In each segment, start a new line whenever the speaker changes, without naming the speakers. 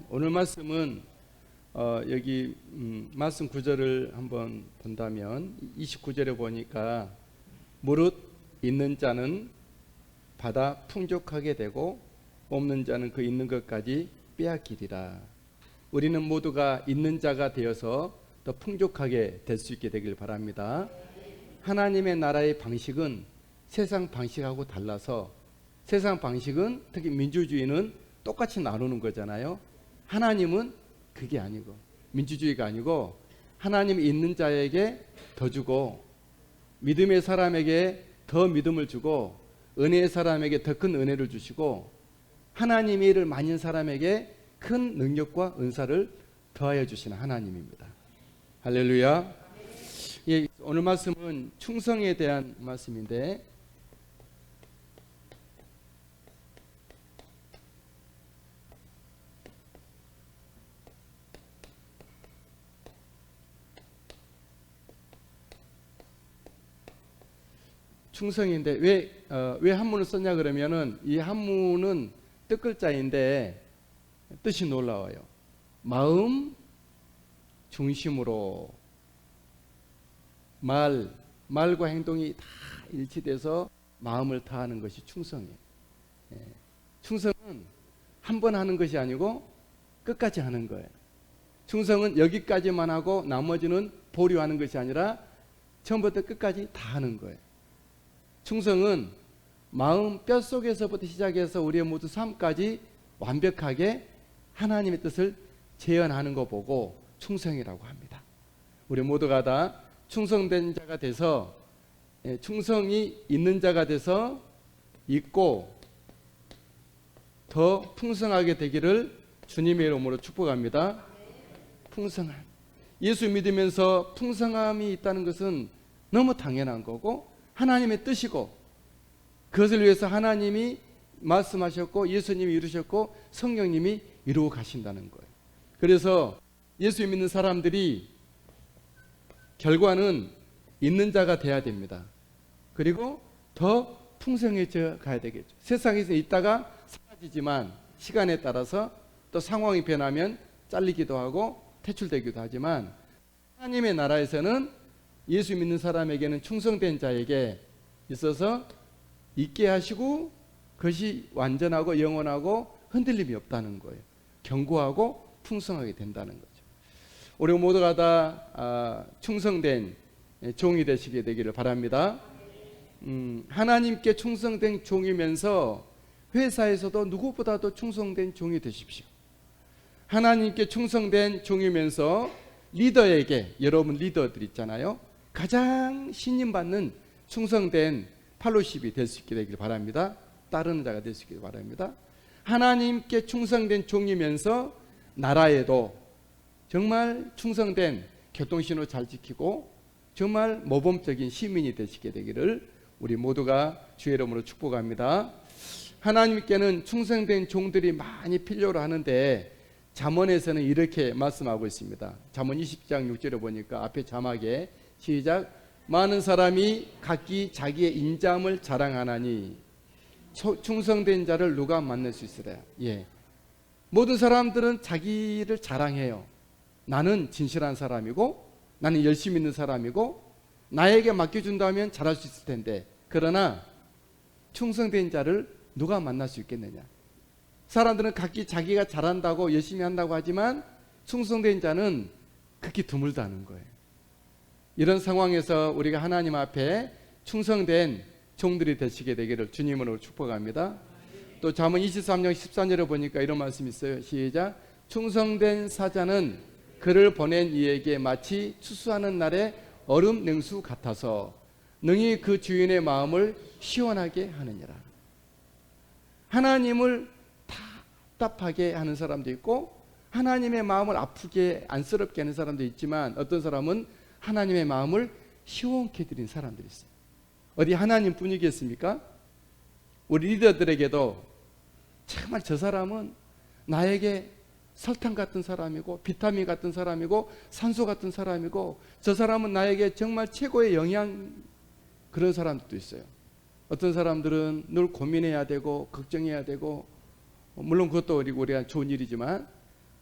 오늘 말씀은 여기 말씀 구절을 한번 본다면 29절에 보니까 무릇 있는 자는 받아 풍족하게 되고 없는 자는 그 있는 것까지 빼앗기리라. 우리는 모두가 있는 자가 되어서 더 풍족하게 될 수 있게 되길 바랍니다. 하나님의 나라의 방식은 세상 방식하고 달라서, 세상 방식은 특히 민주주의는 똑같이 나누는 거잖아요. 하나님은 그게 아니고, 민주주의가 아니고 하나님이 있는 자에게 더 주고 믿음의 사람에게 더 믿음을 주고 은혜의 사람에게 더 큰 은혜를 주시고 하나님의 일을 많이 한 사람에게 큰 능력과 은사를 더하여 주시는 하나님입니다. 할렐루야. 예, 오늘 말씀은 충성에 대한 말씀인데, 충성인데 왜 한문을 썼냐 그러면은, 이 한문은 뜻글자인데 뜻이 놀라워요. 마음 중심으로, 말과 행동이 다 일치돼서 마음을 다하는 것이 충성이에요. 충성은 한 번 하는 것이 아니고 끝까지 하는 거예요. 충성은 여기까지만 하고 나머지는 보류하는 것이 아니라 처음부터 끝까지 다 하는 거예요. 충성은 마음 뼛속에서부터 시작해서 우리의 모든 삶까지 완벽하게 하나님의 뜻을 재현하는 거 보고 충성이라고 합니다. 우리 모두가 다 충성된 자가 돼서, 충성이 있는 자가 돼서 있고 더 풍성하게 되기를 주님의 이름으로 축복합니다. 풍성함, 예수 믿으면서 풍성함이 있다는 것은 너무 당연한 거고 하나님의 뜻이고, 그것을 위해서 하나님이 말씀하셨고 예수님이 이루셨고 성령님이 이루어 가신다는 거예요. 그래서 예수 믿는 사람들이 결과는 있는 자가 돼야 됩니다. 그리고 더 풍성해져 가야 되겠죠. 세상에서 있다가 사라지지만 시간에 따라서 또 상황이 변하면 잘리기도 하고 퇴출되기도 하지만, 하나님의 나라에서는 예수 믿는 사람에게는 충성된 자에게 있어서 있게 하시고 그것이 완전하고 영원하고 흔들림이 없다는 거예요. 견고하고 풍성하게 된다는 거죠. 우리 모두가 다 충성된 종이 되시게 되기를 바랍니다. 하나님께 충성된 종이면서 회사에서도 누구보다도 충성된 종이 되십시오. 하나님께 충성된 종이면서 리더에게, 여러분 리더들 있잖아요, 가장 신임받는 충성된 팔로십이 될 수 있게 되길 바랍니다. 따르는 자가 될 수 있게 바랍니다. 하나님께 충성된 종이면서 나라에도 정말 충성된 교통신호 잘 지키고 정말 모범적인 시민이 되시게 되기를 우리 모두가 주의 이름으로 축복합니다. 하나님께는 충성된 종들이 많이 필요로 하는데, 잠언에서는 이렇게 말씀하고 있습니다. 잠언 20장 6절에 보니까 앞에 자막에 시작, 많은 사람이 각기 자기의 인자함을 자랑하나니 충성된 자를 누가 만날 수 있으랴. 예, 모든 사람들은 자기를 자랑해요. 나는 진실한 사람이고 나는 열심히 있는 사람이고 나에게 맡겨준다면 잘할 수 있을 텐데, 그러나 충성된 자를 누가 만날 수 있겠느냐. 사람들은 각기 자기가 잘한다고 열심히 한다고 하지만 충성된 자는 극히 드물다는 거예요. 이런 상황에서 우리가 하나님 앞에 충성된 종들이 되시게 되기를 주님으로 축복합니다. 또 잠언 23장 14절에 보니까 이런 말씀이 있어요. 시작, 충성된 사자는 그를 보낸 이에게 마치 추수하는 날의 얼음 냉수 같아서 능히 그 주인의 마음을 시원하게 하느니라. 하나님을 답답하게 하는 사람도 있고 하나님의 마음을 아프게 안쓰럽게 하는 사람도 있지만, 어떤 사람은 하나님의 마음을 시원케 드린 사람들이 있어요. 어디 하나님뿐이겠습니까? 우리 리더들에게도 정말 저 사람은 나에게 설탕 같은 사람이고 비타민 같은 사람이고 산소 같은 사람이고, 저 사람은 나에게 정말 최고의 영양, 그런 사람들도 있어요. 어떤 사람들은 늘 고민해야 되고 걱정해야 되고, 물론 그것도 우리가 좋은 일이지만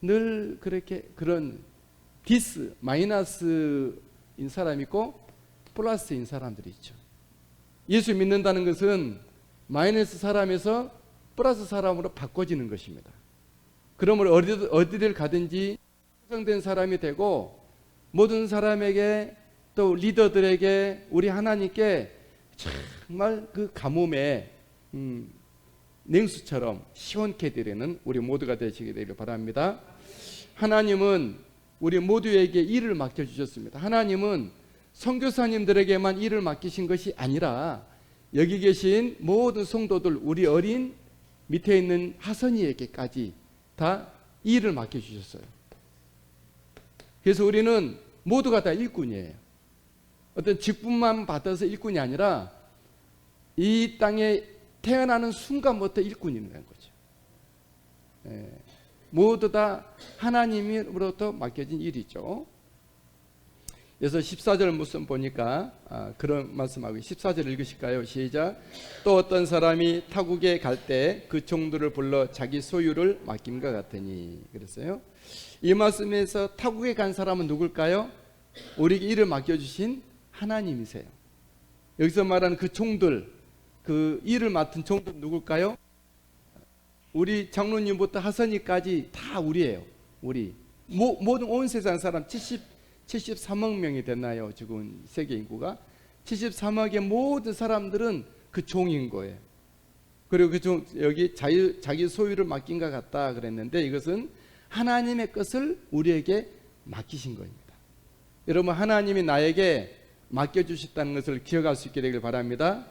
늘 그렇게 그런 마이너스인 사람이 있고 플러스인 사람들이 있죠. 예수 믿는다는 것은 마이너스 사람에서 플러스 사람으로 바꿔지는 것입니다. 그러므로 어디를 가든지 형성된 사람이 되고 모든 사람에게 또 리더들에게 우리 하나님께 정말 그 가뭄에 냉수처럼 시원케 드리는 우리 모두가 되시게 되기를 바랍니다. 하나님은 우리 모두에게 일을 맡겨주셨습니다. 하나님은 선교사님들에게만 일을 맡기신 것이 아니라 여기 계신 모든 성도들, 우리 어린 밑에 있는 하선이에게까지 다 일을 맡겨주셨어요. 그래서 우리는 모두가 다 일꾼이에요. 어떤 직분만 받아서 일꾼이 아니라 이 땅에 태어나는 순간부터 일꾼이라는 거죠. 모두 다 하나님으로부터 맡겨진 일이죠. 그래서 14절 무슨 보니까 그런 말씀하고 14절 읽으실까요? 시작. 또 어떤 사람이 타국에 갈 때 그 종들을 불러 자기 소유를 맡김과 같으니. 그랬어요. 이 말씀에서 타국에 간 사람은 누굴까요? 우리에게 일을 맡겨주신 하나님이세요. 여기서 말하는 그 종들, 그 일을 맡은 종들은 누굴까요? 우리 장로님부터 하선이까지 다 우리예요. 우리 모든 온 세상 사람 73억 명이 됐나요? 지금 세계 인구가 73억의 모든 사람들은 그 종인 거예요. 그리고 그 종 여기 자기 소유를 맡긴 것 같다 그랬는데 이것은 하나님의 것을 우리에게 맡기신 겁니다. 여러분 하나님이 나에게 맡겨주셨다는 것을 기억할 수 있게 되길 바랍니다.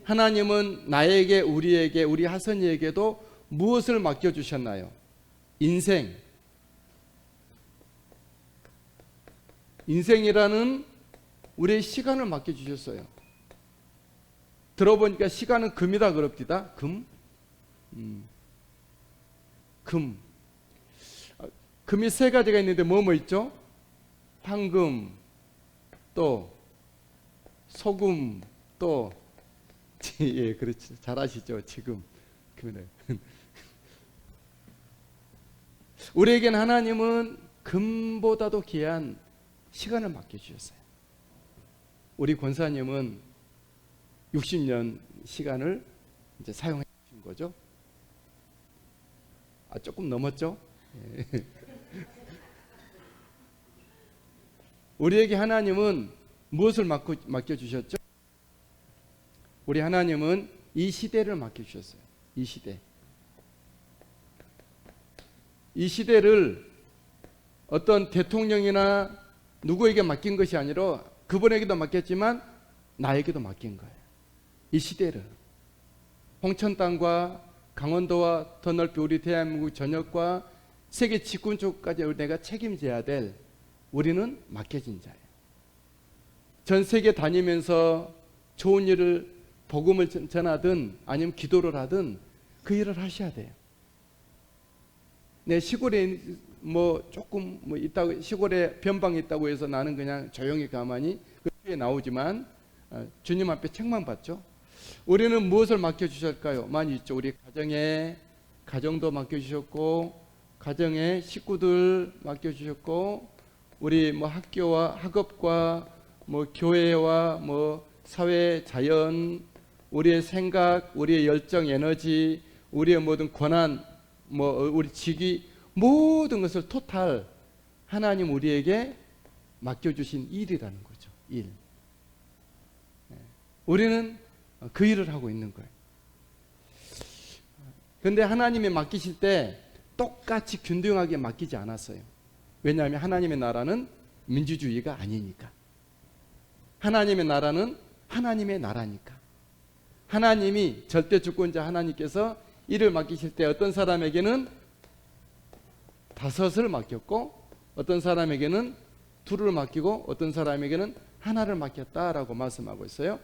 하나님은 나에게 우리에게 우리 하선이에게도 무엇을 맡겨주셨나요? 인생이라는 우리의 시간을 맡겨주셨어요. 들어보니까 시간은 금이다 그럽디다. 금이 세 가지가 있는데 뭐 있죠? 황금, 또 소금, 또 예, 그렇지. 잘 아시죠? 지금 금이네. 우리에겐 하나님은 금보다도 귀한 시간을 맡겨주셨어요. 우리 권사님은 60년 시간을 이제 사용해 주신 거죠. 조금 넘었죠? 예. 우리에게 하나님은 무엇을 맡겨주셨죠? 우리 하나님은 이 시대를 맡겨주셨어요. 이 시대. 이 시대를 어떤 대통령이나 누구에게 맡긴 것이 아니라 그분에게도 맡겼지만 나에게도 맡긴 거예요. 이 시대를 홍천 땅과 강원도와 더 넓이 우리 대한민국 전역과 세계 직군 쪽까지 내가 책임져야 될 우리는 맡겨진 자예요. 전 세계 다니면서 좋은 일을 복음을 전하든 아니면 기도를 하든 그 일을 하셔야 돼요. 내 시골에 조금 있다고 시골에 변방이 있다고 해서 나는 그냥 조용히 가만히 그 뒤에 나오지만 주님 앞에 책만 받죠. 우리는 무엇을 맡겨주실까요? 많이 있죠. 우리 가정도 맡겨주셨고 가정의 식구들 맡겨주셨고 우리 학교와 학업과 교회와 사회 자연 우리의 생각 우리의 열정 에너지 우리의 모든 권한 우리 직위 모든 것을 토탈 하나님 우리에게 맡겨주신 일이라는 거죠. 일. 우리는 그 일을 하고 있는 거예요. 그런데 하나님이 맡기실 때 똑같이 균등하게 맡기지 않았어요. 왜냐하면 하나님의 나라는 민주주의가 아니니까. 하나님의 나라는 하나님의 나라니까. 하나님이 절대 주권자 하나님께서 일을 맡기실 때 어떤 사람에게는 5을 맡겼고 어떤 사람에게는 2를 맡기고 어떤 사람에게는 1를 맡겼다라고 말씀하고 있어요.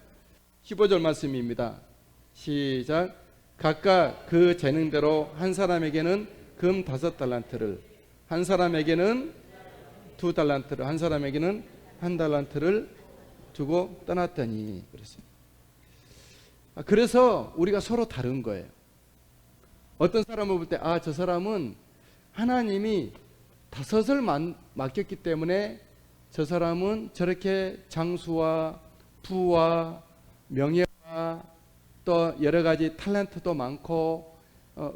15절 말씀입니다. 시작. 각각 그 재능대로 한 사람에게는 금 5달란트를 한 사람에게는 2달란트를 한 사람에게는 1달란트를 주고 떠났더니 그랬어요. 그래서 우리가 서로 다른 거예요. 어떤 사람을 볼 때 저 사람은 하나님이 다섯을 맡겼기 때문에 저 사람은 저렇게 장수와 부와 명예와 또 여러 가지 탤런트도 많고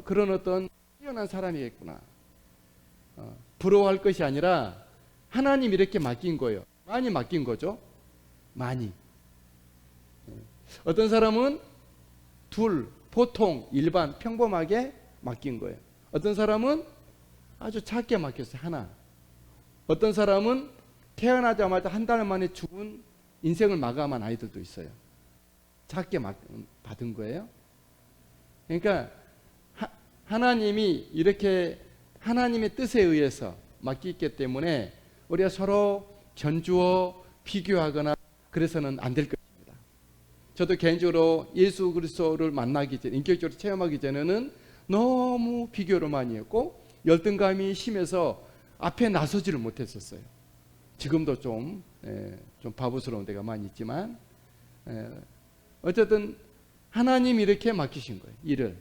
그런 어떤 뛰어난 사람이겠구나. 부러워할 것이 아니라 하나님 이렇게 맡긴 거예요. 많이 맡긴 거죠. 많이. 어떤 사람은 둘, 보통, 일반, 평범하게 맡긴 거예요. 어떤 사람은 아주 작게 맡겼어요. 하나. 어떤 사람은 태어나자마자 한 달 만에 죽은 인생을 마감한 아이들도 있어요. 작게 받은 거예요. 그러니까 하나님이 이렇게 하나님의 뜻에 의해서 맡기기 때문에 우리가 서로 견주어 비교하거나 그래서는 안 될 것입니다. 저도 개인적으로 예수 그리스도를 만나기 전에, 인격적으로 체험하기 전에는 너무 비교를 많이 했고 열등감이 심해서 앞에 나서지를 못했었어요. 지금도 좀 바보스러운 데가 많이 있지만 어쨌든 하나님이 이렇게 맡기신 거예요. 일을.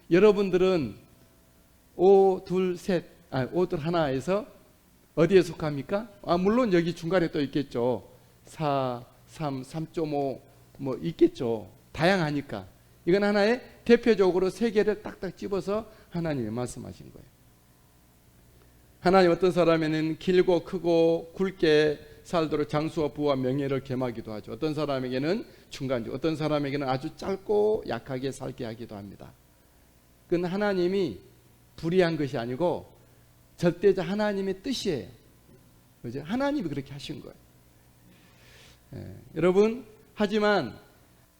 여러분들은 오둘 하나에서 어디에 속합니까? 물론 여기 중간에 또 있겠죠. 4, 3, 3.5 뭐 있겠죠. 다양하니까. 이건 하나의 대표적으로 세 개를 딱딱 집어서 하나님이 말씀하신 거예요. 하나님 어떤 사람에는 길고 크고 굵게 살도록 장수와 부와 명예를 겸하기도 하죠. 어떤 사람에게는 중간적, 어떤 사람에게는 아주 짧고 약하게 살게 하기도 합니다. 그건 하나님이 불의한 것이 아니고 절대적 하나님의 뜻이에요. 그죠? 하나님이 그렇게 하신 거예요. 여러분, 하지만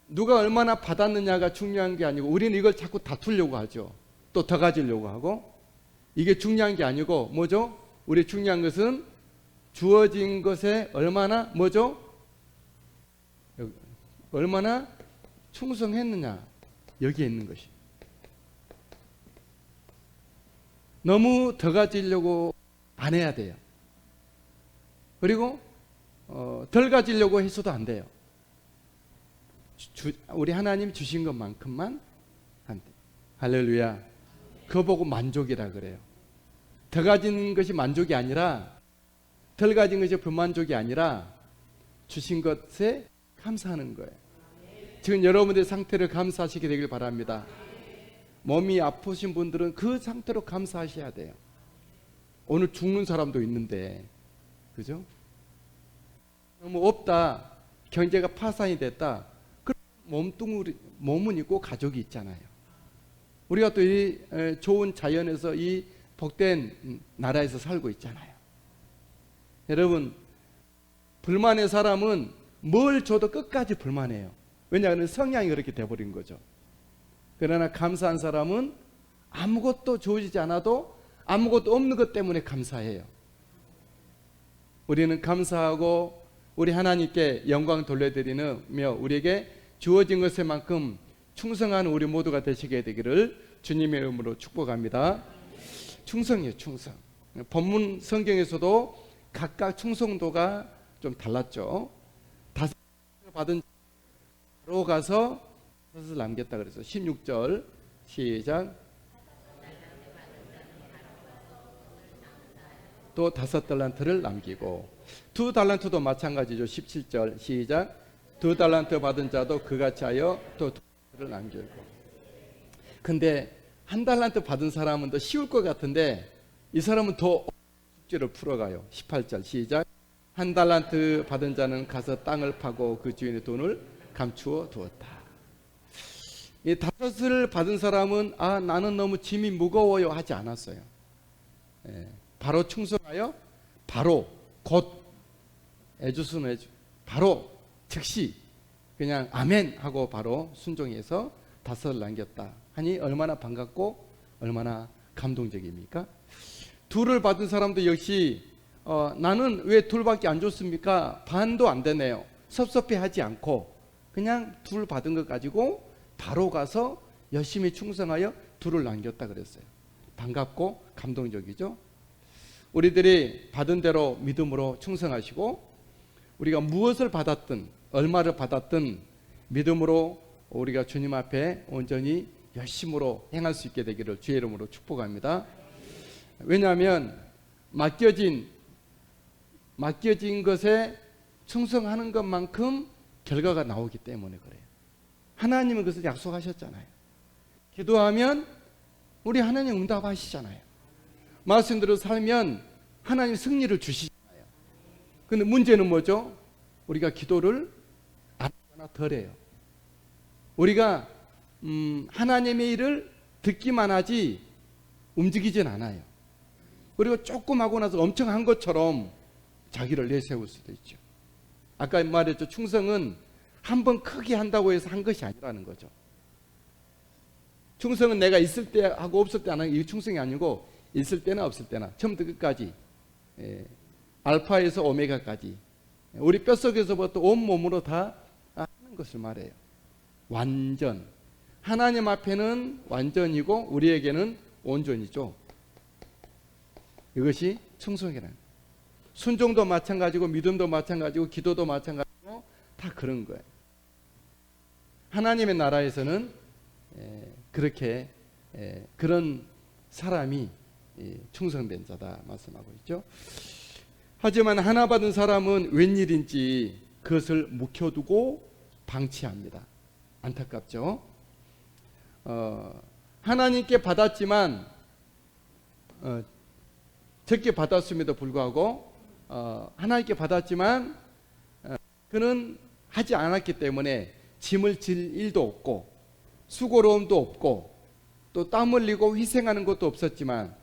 누가 얼마나 받았느냐가 중요한 게 아니고 우리는 이걸 자꾸 다투려고 하죠. 또 더 가지려고 하고 이게 중요한 게 아니고 뭐죠? 우리 중요한 것은 주어진 것에 얼마나 뭐죠? 얼마나 충성했느냐 여기에 있는 것이. 너무 더 가지려고 안 해야 돼요. 그리고 덜 가지려고 해서도 안 돼요. 우리 하나님 주신 것만큼만 한 돼. 할렐루야. 그거 보고 만족이라 그래요. 더 가진 것이 만족이 아니라 덜 가진 것이 불만족이 아니라 주신 것에 감사하는 거예요. 지금 여러분들의 상태를 감사하시게 되길 바랍니다. 몸이 아프신 분들은 그 상태로 감사하셔야 돼요. 오늘 죽는 사람도 있는데 그죠? 너무 없다, 경제가 파산이 됐다, 그럼 몸은 있고 가족이 있잖아요. 우리가 또 이 좋은 자연에서 이 복된 나라에서 살고 있잖아요. 여러분, 불만의 사람은 뭘 줘도 끝까지 불만해요. 왜냐하면 성향이 그렇게 돼버린 거죠. 그러나 감사한 사람은 아무것도 주어지지 않아도 아무것도 없는 것 때문에 감사해요. 우리는 감사하고 우리 하나님께 영광 돌려드리며 우리에게 주어진 것에만큼 충성하는 우리 모두가 되시게 되기를 주님의 이름으로 축복합니다. 충성이에요, 충성. 본문 성경에서도 각각 충성도가 좀 달랐죠. 다섯 받은 바로 가서 다섯을 남겼다 그래서 16절 시작. 또 5달란트를 남기고 2달란트도 마찬가지죠. 17절 시작. 2달란트 받은 자도 그같이 하여 또 2달란트를 남기고. 근데 1달란트 받은 사람은 더 쉬울 것 같은데 이 사람은 더 숙제를 풀어가요. 18절 시작. 1달란트 받은 자는 가서 땅을 파고 그 주인의 돈을 감추어 두었다. 이 5을 받은 사람은 나는 너무 짐이 무거워요 하지 않았어요. 바로 충성하여 바로 곧 애주순 바로 즉시 그냥 아멘 하고 바로 순종해서 5을 남겼다 하니 얼마나 반갑고 얼마나 감동적입니까? 2를 받은 사람도 역시 나는 왜 2밖에 안 줬습니까? 반도 안 되네요. 섭섭해하지 않고 그냥 2 받은 것 가지고 바로 가서 열심히 충성하여 2를 남겼다 그랬어요. 반갑고 감동적이죠. 우리들이 받은 대로 믿음으로 충성하시고 우리가 무엇을 받았든 얼마를 받았든 믿음으로 우리가 주님 앞에 온전히 열심으로 행할 수 있게 되기를 주의 이름으로 축복합니다. 왜냐하면 맡겨진 것에 충성하는 것만큼 결과가 나오기 때문에 그래요. 하나님은 그것을 약속하셨잖아요. 기도하면 우리 하나님 응답하시잖아요. 말씀대로 살면 하나님 승리를 주시잖아요. 근데 문제는 뭐죠? 우리가 기도를 안 하거나 덜 해요. 우리가 하나님의 일을 듣기만 하지 움직이진 않아요. 그리고 조금 하고 나서 엄청 한 것처럼 자기를 내세울 수도 있죠. 아까 말했죠. 충성은 한 번 크게 한다고 해서 한 것이 아니라는 거죠. 충성은 내가 있을 때 하고 없을 때 하는 게 충성이 아니고 있을 때나 없을 때나 처음부터 끝까지 알파에서 오메가까지 우리 뼛속에서부터 온몸으로 다 하는 것을 말해요. 완전. 하나님 앞에는 완전이고 우리에게는 온전이죠. 이것이 충성이라는 거예요. 순종도 마찬가지고 믿음도 마찬가지고 기도도 마찬가지고 다 그런 거예요. 하나님의 나라에서는 그렇게 그런 사람이 충성된 자다 말씀하고 있죠. 하지만 하나 받은 사람은 웬일인지 그것을 묵혀두고 방치합니다. 안타깝죠. 하나님께 받았지만 적게 받았음에도 불구하고 하나님께 받았지만 그는 하지 않았기 때문에 짐을 질 일도 없고 수고로움도 없고 또 땀 흘리고 희생하는 것도 없었지만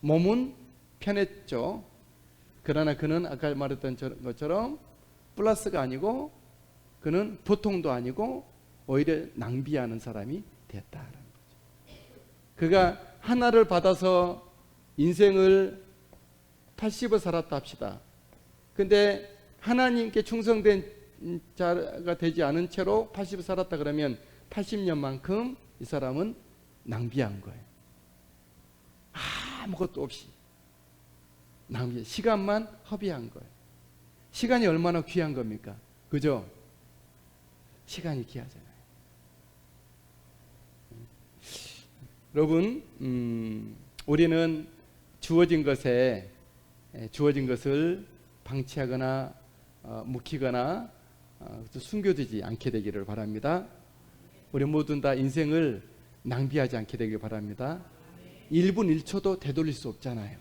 몸은 편했죠. 그러나 그는 아까 말했던 것처럼 플러스가 아니고 그는 보통도 아니고 오히려 낭비하는 사람이 됐다라는 거죠. 그가 하나를 받아서 인생을 80을 살았다 합시다. 근데 하나님께 충성된 자가 되지 않은 채로 80을 살았다 그러면 80년만큼 이 사람은 낭비한 거예요. 아무것도 없이 낭비, 시간만 허비한 거예요. 시간이 얼마나 귀한 겁니까? 그죠? 시간이 귀하잖아요. 여러분, 우리는 주어진 것을 방치하거나 묵히거나 숨겨두지 않게 되기를 바랍니다. 우리 모두 다 인생을 낭비하지 않게 되길 바랍니다. 1분 1초도 되돌릴 수 없잖아요.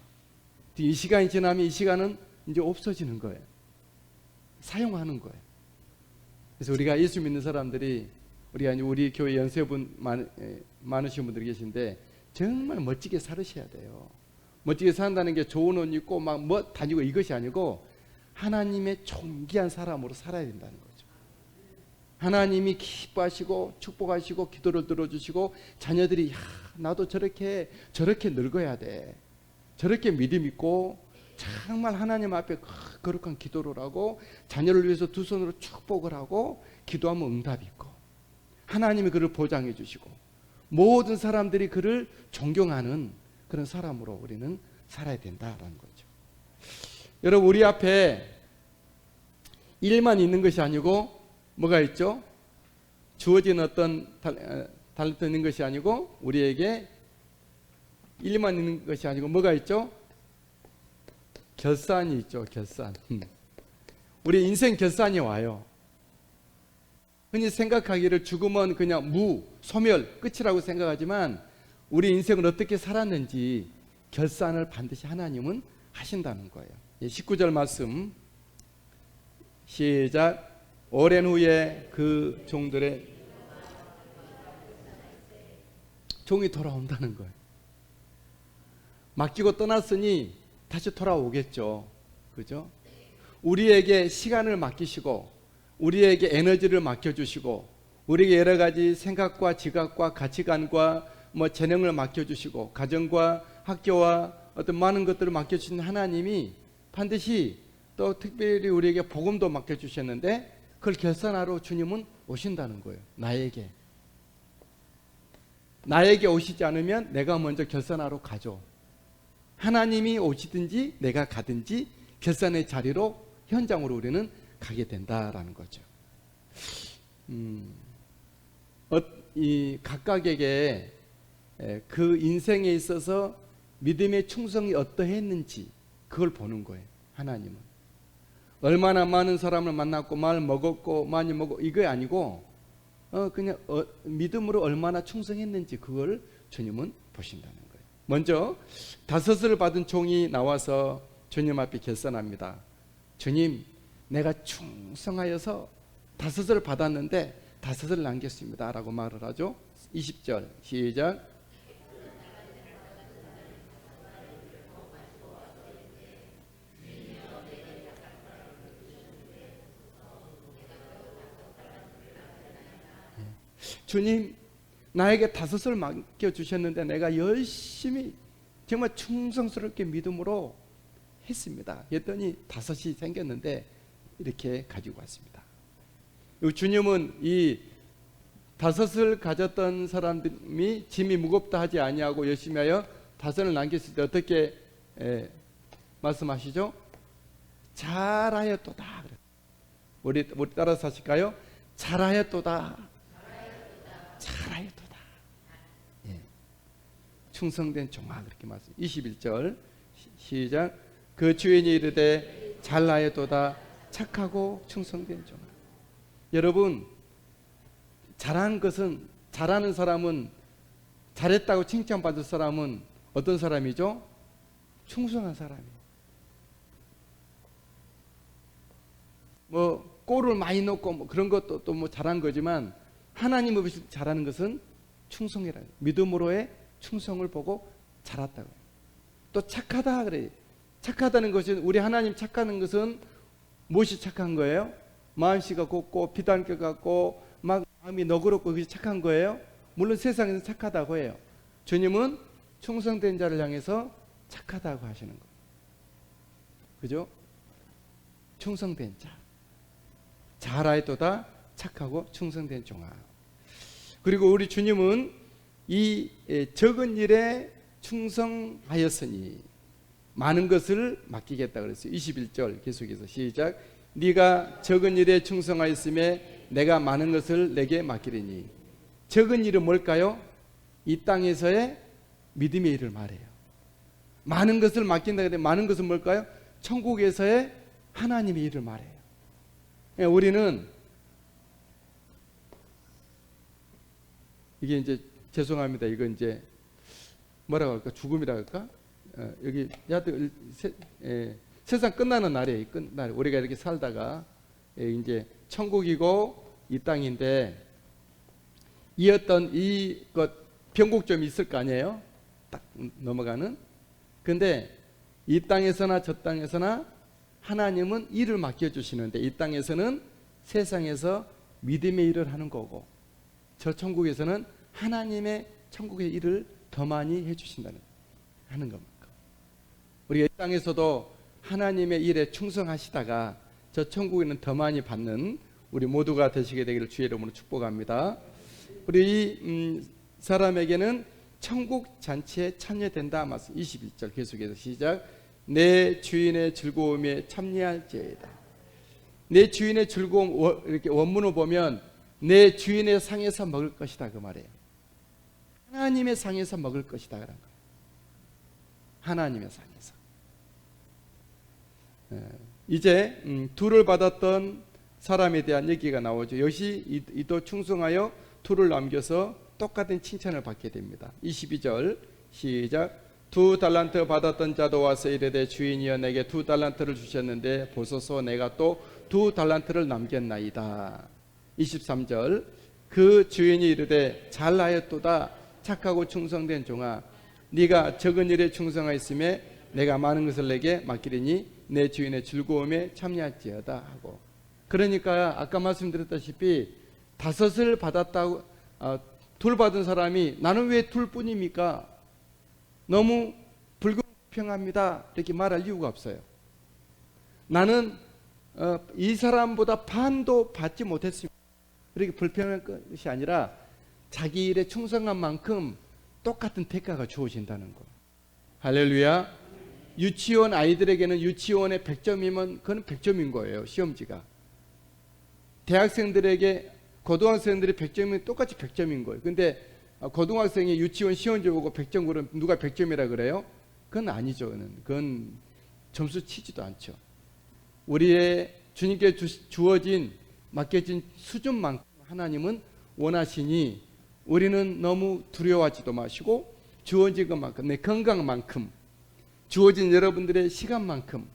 이 시간이 지나면 이 시간은 이제 없어지는 거예요. 사용하는 거예요. 그래서 우리가 예수 믿는 사람들이 우리 교회 연세분 많으신 분들이 계신데 정말 멋지게 살으셔야 돼요. 멋지게 산다는 게 좋은 옷 입고 막 뭐 다니고 이것이 아니고 하나님의 존귀한 사람으로 살아야 된다는 거죠. 하나님이 기뻐하시고 축복하시고 기도를 들어주시고 자녀들이 나도 저렇게 늙어야 돼. 저렇게 믿음 있고 정말 하나님 앞에 거룩한 기도를 하고 자녀를 위해서 두 손으로 축복을 하고 기도하면 응답이 있고 하나님이 그를 보장해 주시고 모든 사람들이 그를 존경하는 그런 사람으로 우리는 살아야 된다라는 거죠. 여러분, 우리 앞에 일만 있는 것이 아니고 뭐가 있죠? 주어진 어떤 달란트 있는 것이 아니고 우리에게 일만 있는 것이 아니고 뭐가 있죠? 결산이 있죠. 결산. 우리 인생 결산이 와요. 흔히 생각하기를 죽으면 그냥 소멸, 끝이라고 생각하지만 우리 인생을 어떻게 살았는지 결산을 반드시 하나님은 하신다는 거예요. 19절 말씀 시작. 오랜 후에 그 종들의 종이 돌아온다는 거예요. 맡기고 떠났으니 다시 돌아오겠죠. 그죠? 우리에게 시간을 맡기시고 우리에게 에너지를 맡겨주시고 우리에게 여러 가지 생각과 지각과 가치관과 재능을 맡겨주시고 가정과 학교와 어떤 많은 것들을 맡겨주신 하나님이 반드시 또 특별히 우리에게 복음도 맡겨주셨는데 그걸 결산하러 주님은 오신다는 거예요. 나에게 오시지 않으면 내가 먼저 결산하러 가죠. 하나님이 오시든지 내가 가든지 결산의 자리로 현장으로 우리는 가게 된다라는 거죠. 이 각각에게 그 인생에 있어서 믿음의 충성이 어떠했는지 그걸 보는 거예요. 하나님은 얼마나 많은 사람을 만났고 말 먹었고 많이 먹고 이게 아니고 그냥 믿음으로 얼마나 충성했는지 그걸 주님은 보신다는 거예요. 먼저 다섯을 받은 종이 나와서 주님 앞에 결산합니다. 주님, 내가 충성하여서 다섯을 받았는데 다섯을 남겼습니다 라고 말을 하죠. 20절 시작. 주님, 나에게 다섯을 맡겨주셨는데 내가 열심히 정말 충성스럽게 믿음으로 했습니다. 했더니 다섯이 생겼는데 이렇게 가지고 왔습니다. 주님은 이 다섯을 가졌던 사람이 짐이 무겁다 하지 아니하고 열심히 하여 다섯을 남겼을 때 어떻게 말씀하시죠? 잘하였도다. 우리 따라서 하실까요? 잘하였도다. 잘하였도다. 예. 충성된 종아 그렇게 말씀. 21절 시작. 그 주인이 이르되 잘하였도다. 착하고 충성된 종아. 여러분, 잘하는 사람은, 잘했다고 칭찬받을 사람은 어떤 사람이죠? 충성한 사람이에요. 뭐 골을 많이 넣고 뭐 그런 것도 또 뭐 잘한 거지만 하나님 앞에서 잘하는 것은 충성이라. 믿음으로의 충성을 보고 잘했다고. 또 착하다 그래요. 착하다는 것은, 우리 하나님 착하는 것은 무엇이 착한 거예요? 마음씨가 곱고 비단결 같고 막 마음이 너그럽고 그게 착한 거예요? 물론 세상에서 착하다고 해요. 주님은 충성된 자를 향해서 착하다고 하시는 거예요. 그죠? 충성된 자. 잘하였도다. 착하고 충성된 종아. 그리고 우리 주님은 이 적은 일에 충성하였으니 많은 것을 맡기겠다 그랬어요. 21절 계속해서 시작. 네가 적은 일에 충성하였음에 내가 많은 것을 내게 맡기리니. 적은 일은 뭘까요? 이 땅에서의 믿음의 일을 말해요. 많은 것을 맡긴다 그랬는데 많은 것은 뭘까요? 천국에서의 하나님의 일을 말해요. 우리는 이게 이제 죄송합니다. 이거 이제 뭐라고 할까? 죽음이라고 할까? 여기 야들 세상 끝나는 날이에요. 끝날 우리가 이렇게 살다가 이제 천국이고 이 땅인데 이 어떤 이것 변곡점이 있을 거 아니에요? 딱 넘어가는. 근데 이 땅에서나 저 땅에서나 하나님은 일을 맡겨주시는데 이 땅에서는 세상에서 믿음의 일을 하는 거고 저 천국에서는 하나님의 천국의 일을 더 많이 해주신다는 하는 겁니다. 우리가 이 땅에서도 하나님의 일에 충성하시다가 저 천국에는 더 많이 받는 우리 모두가 되시게 되기를 주의 이름으로 축복합니다. 우리 이 사람에게는 천국 잔치에 참여된다 말씀. 21절 계속해서 시작. 내 주인의 즐거움에 참여할지어다. 내 주인의 즐거움, 이렇게 원문을 보면 내 주인의 상에서 먹을 것이다 그 말이에요. 하나님의 상에서 먹을 것이다 그런 거예요. 하나님의 상에서. 이제 둘을 받았던 사람에 대한 얘기가 나오죠. 역시 이도 충성하여 둘을 남겨서 똑같은 칭찬을 받게 됩니다. 22절 시작. 2달란트 받았던 자도 와서 이르되 주인이여 내게 2달란트를 주셨는데 보소서 내가 또 2달란트를 남겼나이다. 23절 그 주인이 이르되 잘하였도다. 착하고 충성된 종아 네가 적은 일에 충성하였음에 내가 많은 것을 내게 맡기리니 내 주인의 즐거움에 참여할지어다 하고. 그러니까 아까 말씀드렸다시피 다섯을 받았다고 둘 받은 사람이 나는 왜 둘뿐입니까? 너무 불공평합니다 이렇게 말할 이유가 없어요. 나는 이 사람보다 반도 받지 못했습니다. 이렇게 불평한 것이 아니라 자기 일에 충성한 만큼 똑같은 대가가 주어진다는 거. 할렐루야. 유치원 아이들에게는 유치원에 100점이면 그건 100점인 거예요. 시험지가. 대학생들에게 고등학생들이 100점이면 똑같이 100점인 거예요. 근데 고등학생이 유치원 시험지 보고 100점 그러면 누가 100점이라 그래요? 그건 아니죠. 그건 점수 치지도 않죠. 우리의 주님께 주어진 맡겨진 수준만큼 하나님은 원하시니 우리는 너무 두려워하지도 마시고 주어진 것만큼, 내 건강만큼, 주어진 여러분들의 시간만큼,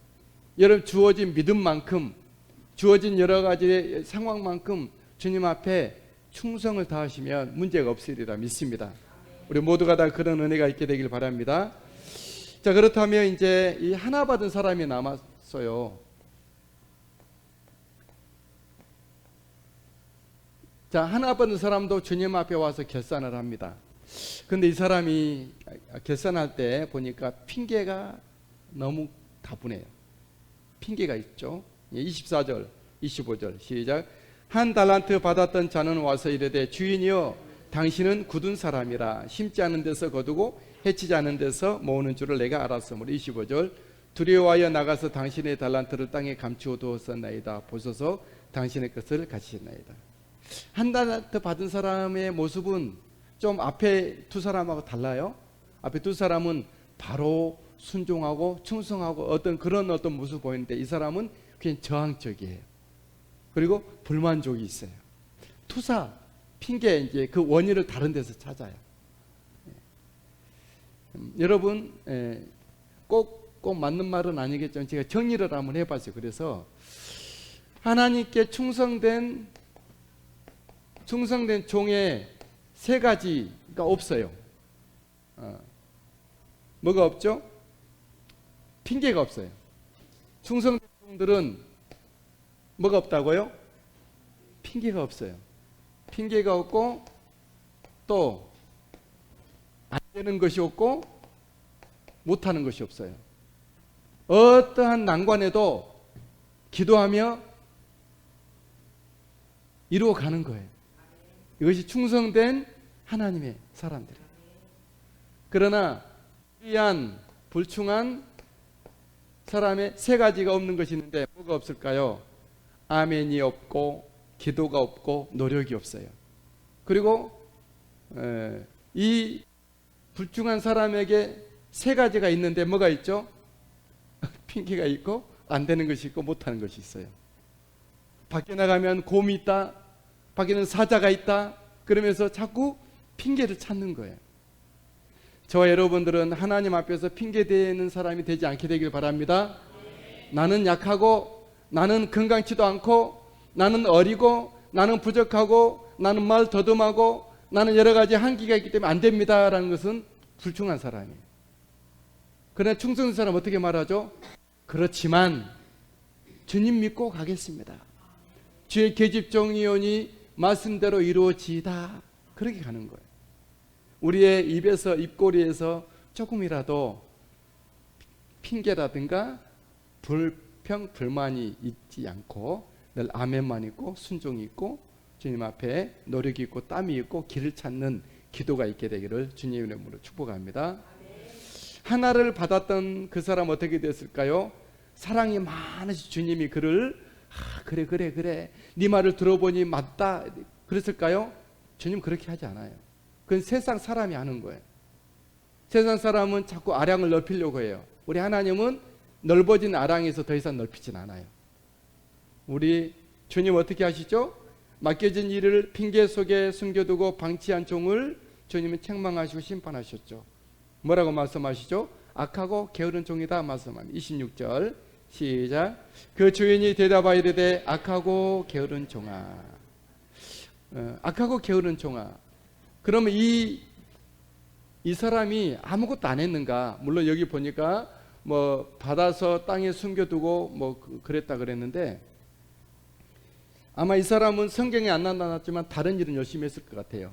여러분 주어진 믿음만큼, 주어진 여러 가지 상황만큼 주님 앞에 충성을 다하시면 문제가 없으리라 믿습니다. 우리 모두가 다 그런 은혜가 있게 되길 바랍니다. 자, 그렇다면 이제 이 하나 받은 사람이 남았어요. 자, 하나 받은 사람도 주님 앞에 와서 결산을 합니다. 근데 이 사람이 결산할 때 보니까 핑계가 너무 다분해요. 핑계가 있죠. 24절, 25절 시작. 한 달란트 받았던 자는 와서 이르되 주인이여 당신은 굳은 사람이라 심지 않은 데서 거두고 해치지 않은 데서 모으는 줄을 내가 알았으므로 25절 두려워하여 나가서 당신의 달란트를 땅에 감추어 두었었나이다. 보소서 당신의 것을 가지셨나이다. 한 달란트 받은 사람의 모습은 좀 앞에 두 사람하고 달라요. 앞에 두 사람은 바로 순종하고 충성하고 어떤 모습 보이는데 이 사람은 그냥 저항적이에요. 그리고 불만족이 있어요. 투사, 핑계 이제 그 원인을 다른 데서 찾아요. 여러분 꼭 맞는 말은 아니겠지만 제가 정리를 한번 해봤어요. 그래서 하나님께 충성된 종의 세 가지가 없어요. 뭐가 없죠? 핑계가 없어요. 충성된 종들은 뭐가 없다고요? 핑계가 없어요. 핑계가 없고 또 안 되는 것이 없고 못하는 것이 없어요. 어떠한 난관에도 기도하며 이루어가는 거예요. 이것이 충성된 하나님의 사람들이에요. 그러나 불의한 불충한 사람의 세 가지가 없는 것이 있는데 뭐가 없을까요? 아멘이 없고 기도가 없고 노력이 없어요. 그리고 이 불충한 사람에게 세 가지가 있는데 뭐가 있죠? 핑계가 있고 안 되는 것이 있고 못하는 것이 있어요. 밖에 나가면 곰이 있다, 밖에는 사자가 있다, 그러면서 자꾸 핑계를 찾는 거예요. 저와 여러분들은 하나님 앞에서 핑계대는 사람이 되지 않게 되길 바랍니다. 나는 약하고 나는 건강치도 않고 나는 어리고 나는 부족하고 나는 말 더듬하고 나는 여러 가지 한계가 있기 때문에 안 됩니다라는 것은 불충한 사람이에요. 그러나 충성된 사람 어떻게 말하죠? 그렇지만 주님 믿고 가겠습니다. 주의 계집종이오니 말씀대로 이루어지이다. 그렇게 가는 거예요. 우리의 입에서 입꼬리에서 조금이라도 핑계라든가 불평 불만이 있지 않고 늘 아멘만 있고 순종이 있고 주님 앞에 노력이 있고 땀이 있고 길을 찾는 기도가 있게 되기를 주님의 이름으로 축복합니다. 하나를 받았던 그 사람 어떻게 됐을까요? 사랑이 많으신 주님이 그를 그래 네 말을 들어보니 맞다 그랬을까요? 주님 그렇게 하지 않아요. 그건 세상 사람이 하는 거예요. 세상 사람은 자꾸 아량을 넓히려고 해요. 우리 하나님은 넓어진 아량에서 더 이상 넓히진 않아요. 우리 주님 어떻게 하시죠? 맡겨진 일을 핑계 속에 숨겨두고 방치한 종을 주님은 책망하시고 심판하셨죠. 뭐라고 말씀하시죠? 악하고 게으른 종이다 말씀합니다. 26절 시작. 그 주인이 대답하여 이르되 악하고 게으른 종아. 악하고 게으른 종아. 그러면 이 사람이 아무것도 안 했는가? 물론 여기 보니까 뭐 받아서 땅에 숨겨두고 뭐 그랬다 그랬는데 아마 이 사람은 성경에 안 나타났지만 다른 일은 열심히 했을 것 같아요.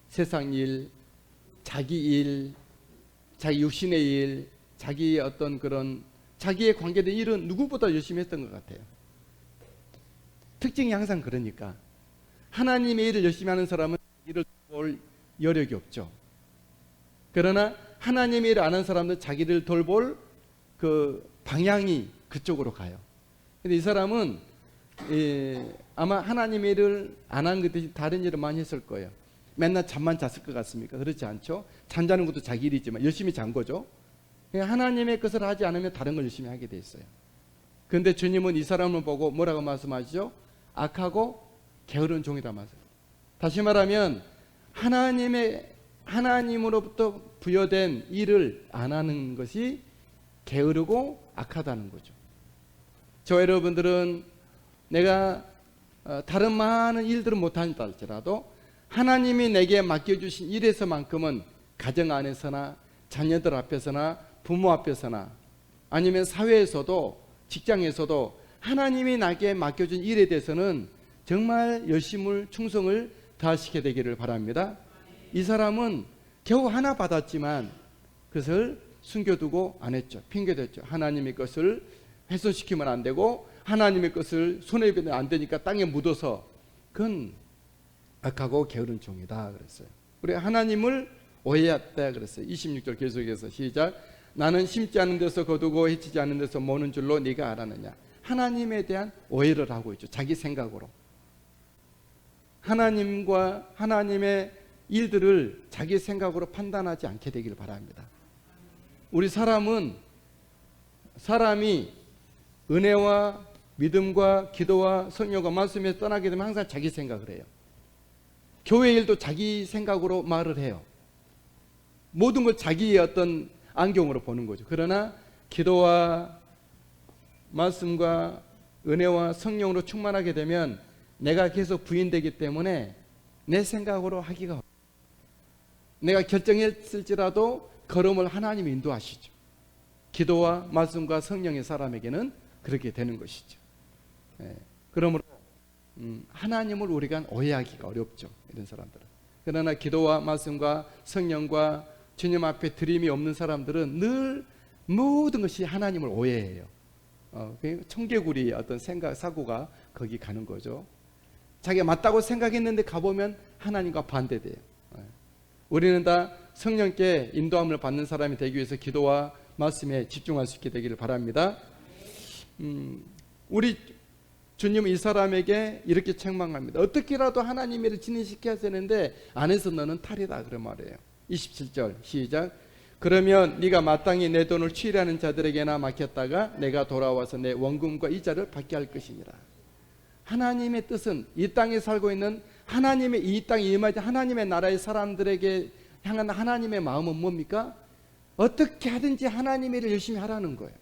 세상 일, 자기 일, 자기 육신의 일, 자기의 어떤 그런 자기의 관계된 일은 누구보다 열심히 했던 것 같아요. 특징이 항상 그러니까 하나님의 일을 열심히 하는 사람은 일을 볼 여력이 없죠. 그러나 하나님의 일을 안 하는 사람은 자기를 돌볼 그 방향이 그쪽으로 가요. 근데 이 사람은 아마 하나님의 일을 안 한 것 대신 다른 일을 많이 했을 거예요. 맨날 잠만 잤을 것 같습니까? 그렇지 않죠? 잠자는 것도 자기 일이지만 열심히 잔 거죠. 하나님의 것을 하지 않으면 다른 걸 열심히 하게 돼 있어요. 그런데 주님은 이 사람을 보고 뭐라고 말씀하시죠? 악하고 게으른 종이다 말씀. 다시 말하면 하나님으로부터 부여된 일을 안 하는 것이 게으르고 악하다는 거죠. 저 여러분들은 내가 다른 많은 일들은 못한다 할지라도 하나님이 내게 맡겨주신 일에서만큼은 가정 안에서나 자녀들 앞에서나 부모 앞에서나 아니면 사회에서도 직장에서도 하나님이 나에게 맡겨준 일에 대해서는 정말 열심을 충성을 다하시게 되기를 바랍니다. 이 사람은 겨우 하나 받았지만 그것을 숨겨두고 안 했죠. 핑계댔죠. 하나님의 것을 훼손시키면 안 되고 하나님의 것을 손해배면 안 되니까 땅에 묻어서 그건 악하고 게으른 종이다 그랬어요. 우리 하나님을 오해했다 그랬어요. 26절 계속해서 시작. 나는 심지 않은 데서 거두고 해치지 않은 데서 모는 줄로 네가 알았느냐. 하나님에 대한 오해를 하고 있죠. 자기 생각으로. 하나님과 하나님의 일들을 자기 생각으로 판단하지 않게 되기를 바랍니다. 우리 사람이 은혜와 믿음과 기도와 성령과 말씀에서 떠나게 되면 항상 자기 생각을 해요. 교회 일도 자기 생각으로 말을 해요. 모든 걸 자기의 어떤 안경으로 보는 거죠. 그러나 기도와 말씀과 은혜와 성령으로 충만하게 되면 내가 계속 부인되기 때문에 내 생각으로 하기가 어려워요. 내가 결정했을지라도 걸음을 하나님이 인도하시죠. 기도와 말씀과 성령의 사람에게는 그렇게 되는 것이죠. 그러므로 하나님을 우리가 오해하기가 어렵죠. 이런 사람들은. 그러나 기도와 말씀과 성령과 주님 앞에 드림이 없는 사람들은 늘 모든 것이 하나님을 오해해요. 청개구리 어떤 생각 사고가 거기 가는 거죠. 자기가 맞다고 생각했는데 가보면 하나님과 반대돼요. 우리는 다 성령께 인도함을 받는 사람이 되기 위해서 기도와 말씀에 집중할 수 있게 되기를 바랍니다. 우리 주님은 이 사람에게 이렇게 책망합니다. 어떻게라도 하나님의 일을 진행시켜야 되는데 안 해서 너는 탈이다 그런 말이에요. 27절 시작. 그러면 네가 마땅히 내 돈을 취일하는 자들에게나 맡겼다가 내가 돌아와서 내 원금과 이자를 받게 할 것이니라. 하나님의 뜻은 이 땅에 살고 있는 하나님의 이 땅에 임하지 하나님의 나라의 사람들에게 향한 하나님의 마음은 뭡니까? 어떻게 하든지 하나님의 일을 열심히 하라는 거예요.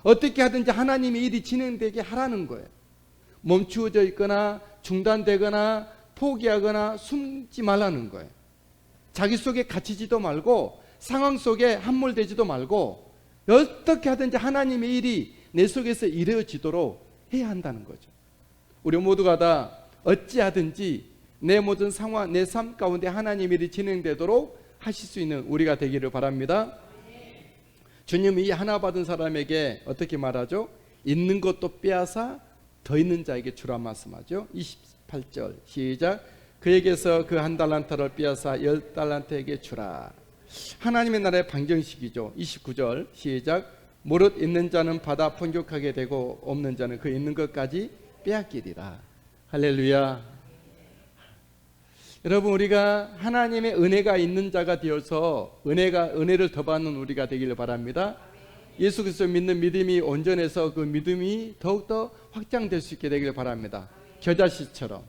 어떻게 하든지 하나님의 일이 진행되게 하라는 거예요. 멈추어져 있거나 중단되거나 포기하거나 숨지 말라는 거예요. 자기 속에 갇히지도 말고 상황 속에 함몰되지도 말고 어떻게 하든지 하나님의 일이 내 속에서 이루어지도록 해야 한다는 거죠. 우리 모두가 다 어찌하든지 내 모든 상황, 내 삶 가운데 하나님의 일이 진행되도록 하실 수 있는 우리가 되기를 바랍니다. 주님이 이 하나 받은 사람에게 어떻게 말하죠? 있는 것도 빼앗아 더 있는 자에게 주라 말씀하죠. 28절 시작. 그에게서 그 한 달란트를 빼앗아 10달란트에게 주라. 하나님의 나라의 방정식이죠. 29절 시작. 무릇 있는 자는 받아 풍족하게 되고 없는 자는 그 있는 것까지 빼앗기리라. 할렐루야. 여러분, 우리가 하나님의 은혜가 있는 자가 되어서 은혜를 더 받는 우리가 되기를 바랍니다. 예수 그리스도 믿는 믿음이 온전해서 그 믿음이 더욱더 확장될 수 있게 되기를 바랍니다. 겨자씨처럼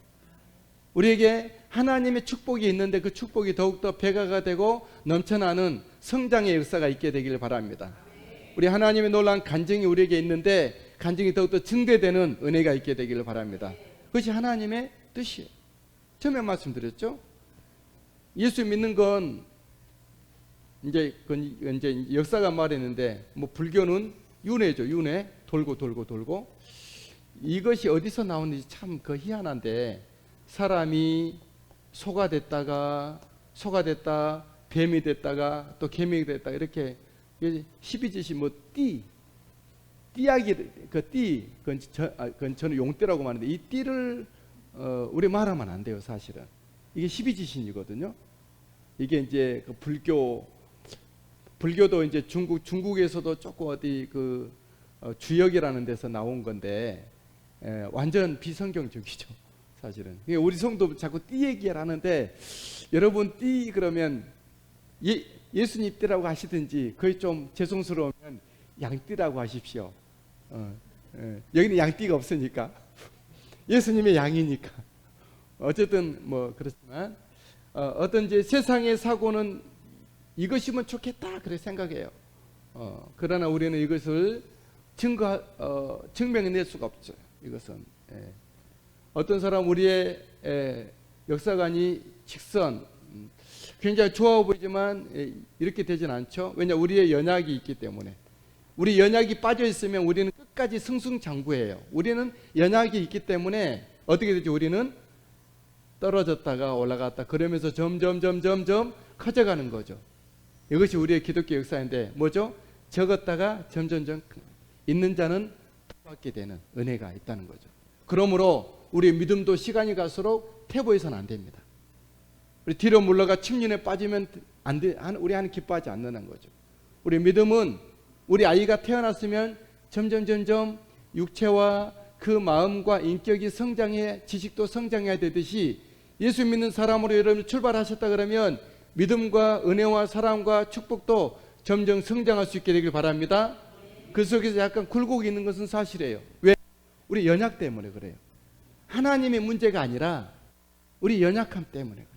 우리에게 하나님의 축복이 있는데 그 축복이 더욱더 배가가 되고 넘쳐나는 성장의 역사가 있게 되기를 바랍니다. 우리 하나님의 놀라운 간증이 우리에게 있는데 간증이 더욱더 증대되는 은혜가 있게 되기를 바랍니다. 그것이 하나님의 뜻이에요. 처음에 말씀드렸죠. 예수 믿는 건 이제 역사가 말했는데 뭐 불교는 윤회죠. 윤회 돌고 이것이 어디서 나오는지 참 그 희한한데 사람이 소가 됐다 뱀이 됐다가 또 개미가 됐다 이렇게 12짓이 뭐 띠야기 그건 저는 용띠라고 말하는데 이 띠를 우리 말하면 안 돼요. 사실은 이게 12지신이거든요. 이게 이제 그 불교도 이제 중국에서도 조금 어디 주역이라는 데서 나온 건데 완전 비성경적이죠. 사실은 우리 성도 자꾸 띠 얘기를 하는데 여러분 띠 그러면 예수님 띠라고 하시든지, 거의 좀 죄송스러우면 양띠라고 하십시오. 여기는 양띠가 없으니까 예수님의 양이니까. 어쨌든 뭐 그렇지만 어떤 이제 세상의 사고는 이것이면 좋겠다 그래 생각해요. 그러나 우리는 이것을 증명해낼 수가 없죠. 이것은 어떤 사람 우리의 역사관이 직선 굉장히 좋아 보이지만 이렇게 되진 않죠. 왜냐, 우리의 연약이 있기 때문에. 우리 연약이 빠져 있으면 우리는 끝까지 승승장구해요. 우리는 연약이 있기 때문에 어떻게 되죠? 우리는 떨어졌다가 올라갔다 그러면서 점점 커져가는 거죠. 이것이 우리의 기독교 역사인데 뭐죠? 적었다가 점점 있는 자는 받게 되는 은혜가 있다는 거죠. 그러므로 우리의 믿음도 시간이 갈수록 퇴보해서는 안 됩니다. 우리 뒤로 물러가 침륜에 빠지면 안 돼. 우리 하나님 기뻐하지 않는 거죠. 우리 믿음은 우리 아이가 태어났으면 점점 육체와 그 마음과 인격이 성장해, 지식도 성장해야 되듯이 예수 믿는 사람으로 여러분 출발하셨다 그러면 믿음과 은혜와 사랑과 축복도 점점 성장할 수 있게 되길 바랍니다. 그 속에서 약간 굴곡이 있는 것은 사실이에요. 왜? 우리 연약 때문에 그래요. 하나님의 문제가 아니라 우리 연약함 때문에 그래요.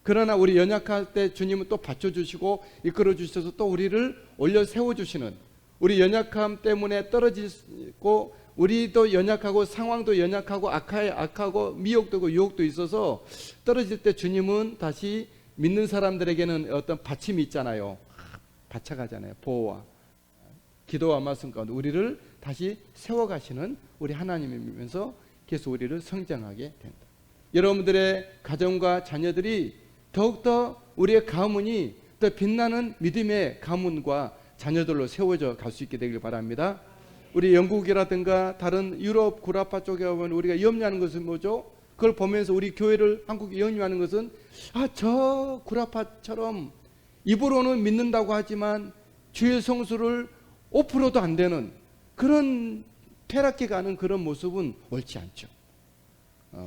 그러나 우리 연약할 때 주님은 또 받쳐주시고 이끌어 주셔서 또 우리를 올려 세워주시는, 우리 연약함 때문에 떨어지고 우리도 연약하고 상황도 연약하고 악하고 미혹되고 유혹도 있어서 떨어질 때 주님은 다시 믿는 사람들에게는 어떤 받침이 있잖아요. 받쳐가잖아요. 보호와 기도와 말씀 가운데 우리를 다시 세워가시는 우리 하나님을 믿으면서 계속 우리를 성장하게 된다. 여러분들의 가정과 자녀들이 더욱더 우리의 가문이 더 빛나는 믿음의 가문과 자녀들로 세워져 갈 수 있게 되길 바랍니다. 우리 영국이라든가 다른 유럽 구라파 쪽에 보면 우리가 염려하는 것은 뭐죠? 그걸 보면서 우리 교회를 한국이 염려하는 것은 저 구라파처럼 입으로는 믿는다고 하지만 주의 성수를 5%도 안 되는 그런 퇴락해 가는 그런 모습은 옳지 않죠.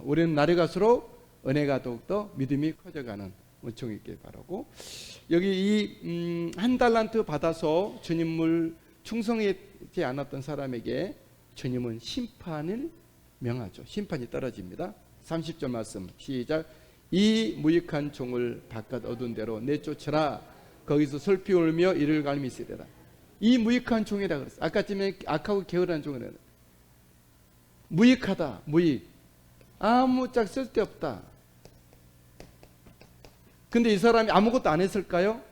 우리는 날이 갈수록 은혜가 더욱더 믿음이 커져가는 은총이 있길 바라고, 여기 이 한 달란트 받아서 주님을 충성하지 않았던 사람에게 주님은 심판을 명하죠. 심판이 떨어집니다. 30절 말씀 시작. 이 무익한 종을 바깥 어두운 데로 내쫓으라. 거기서 슬피 울며 이를 갈미시리라. 이 무익한 종이라 그랬어요. 아까쯤에 악하고 게으르한 종이라. 무익하다. 무익. 아무짝 쓸데없다. 근데 이 사람이 아무것도 안 했을까요?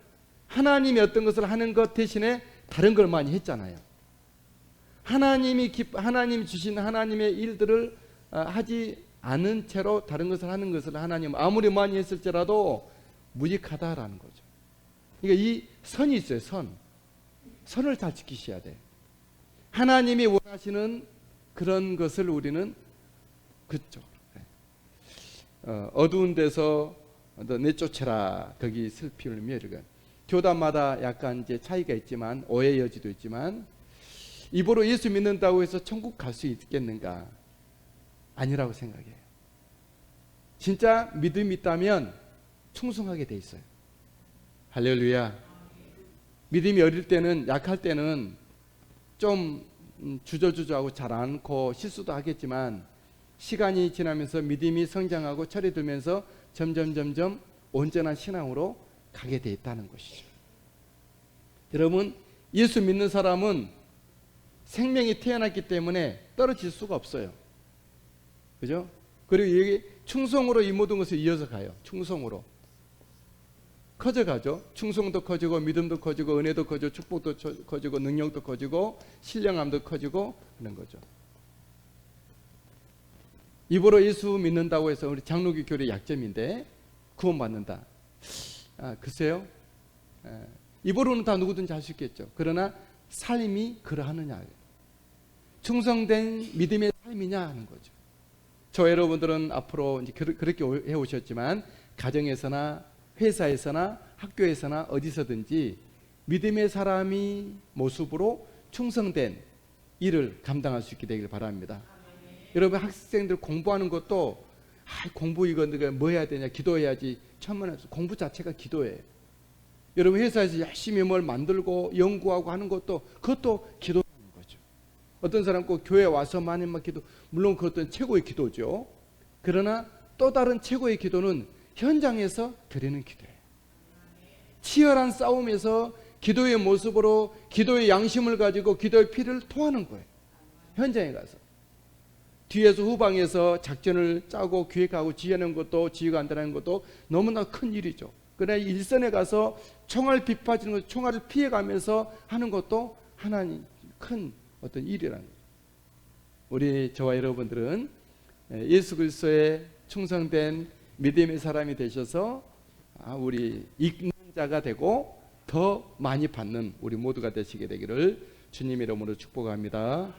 하나님이 어떤 것을 하는 것 대신에 다른 걸 많이 했잖아요. 하나님이 주신 하나님의 일들을 하지 않은 채로 다른 것을 하는 것을 하나님 아무리 많이 했을지라도 무익하다라는 거죠. 그러니까 이 선이 있어요. 선을 다 지키셔야 돼요. 하나님이 원하시는 그런 것을 우리는 그쪽 어두운 데서 너 내쫓아라. 거기 슬피 울며 이러가. 교단마다 약간 이제 차이가 있지만 오해 여지도 있지만 입으로 예수 믿는다고 해서 천국 갈 수 있겠는가? 아니라고 생각해요. 진짜 믿음이 있다면 충성하게 돼 있어요. 할렐루야. 믿음이 어릴 때는, 약할 때는 좀 주저주저하고 잘 않고 실수도 하겠지만 시간이 지나면서 믿음이 성장하고 철이 들면서 점점 온전한 신앙으로 가게 돼 있다는 것이죠. 여러분, 예수 믿는 사람은 생명이 태어났기 때문에 떨어질 수가 없어요. 그죠? 그리고 여기 충성으로 이 모든 것을 이어서 가요. 충성으로 커져가죠. 충성도 커지고 믿음도 커지고 은혜도 커지고 축복도 커지고 능력도 커지고 신령함도 커지고 그런 거죠. 입으로 예수 믿는다고 해서 우리 장로교 교리 약점인데 구원받는다. 글쎄요. 입으로는 다 누구든지 할 수 있겠죠. 그러나 삶이 그러하느냐, 충성된 믿음의 삶이냐 하는 거죠. 저 여러분들은 앞으로 이제 그렇게 해오셨지만 가정에서나 회사에서나 학교에서나 어디서든지 믿음의 사람이 모습으로 충성된 일을 감당할 수 있게 되길 바랍니다. 여러분, 학생들 공부하는 것도 공부 이거 뭐 해야 되냐, 기도해야지. 천만에 공부 자체가 기도예요. 여러분 회사에서 열심히 뭘 만들고 연구하고 하는 것도 그것도 기도하는 거죠. 어떤 사람 꼭 교회 와서만 기도, 물론 그것도 최고의 기도죠. 그러나 또 다른 최고의 기도는 현장에서 드리는 기도예요. 치열한 싸움에서 기도의 모습으로 기도의 양심을 가지고 기도의 피를 토하는 거예요. 현장에 가서. 뒤에서 후방에서 작전을 짜고 기획하고 지휘하는 것도, 지휘가 안 되는 것도 너무나 큰 일이죠. 그러나 일선에 가서 총알 비파지는 것, 총알을 피해가면서 하는 것도 하나님 큰 어떤 일이라는 거죠. 우리 저와 여러분들은 예수 그리스도에 충성된 믿음의 사람이 되셔서 우리 읽는 자가 되고 더 많이 받는 우리 모두가 되시게 되기를 주님 이름으로 축복합니다.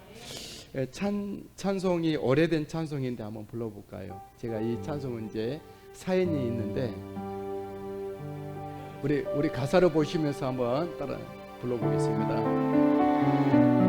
찬송이 오래된 찬송인데 한번 불러볼까요? 제가 이 찬송은 이제 사연이 있는데 우리 가사를 보시면서 한번 따라 불러보겠습니다.